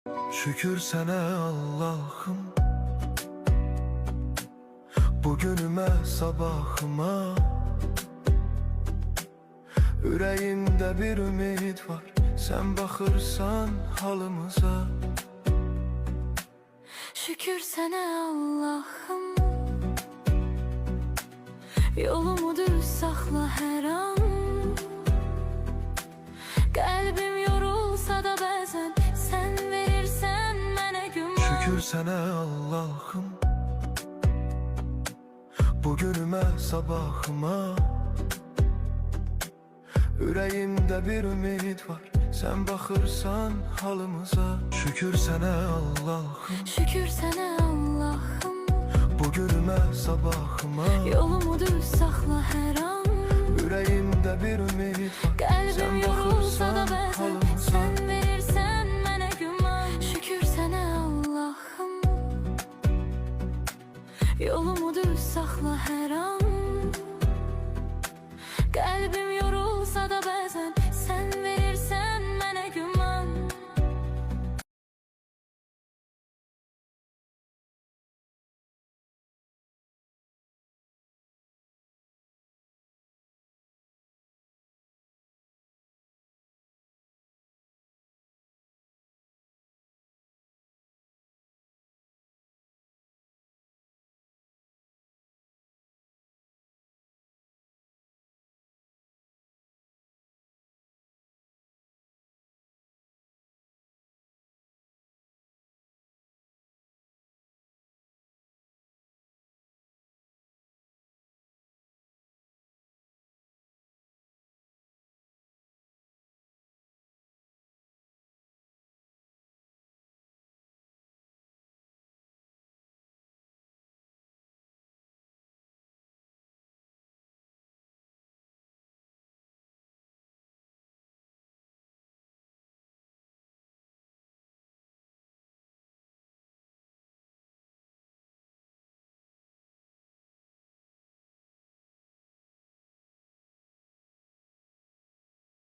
Şükür sənə Allah'ım, bugünümə, sabahıma. Ürəyimdə bir ümid var, sən baxırsan halımıza. Şükür sənə Allah'ım, yolumu düz saxla hər an. Qəlbim yorulsa da bəzən sən verirsən mənə güman. Şükür sənə Allah'ım, bugünümə, sabahıma. Ürəyimdə bir ümid var, sən baxırsan halımıza. Şükür sənə Allah'ım, Şükür sənə Allah'ım, bugünümə, sabahıma. yolumu düz saxla hər an. Ürəyimdə bir ümid var, Qəlbim yorulsa da baxırsan bəzən halımıza. sən verirsən mənə güman. Şükür sənə Allah'ım, yolumu düz saxla hər an.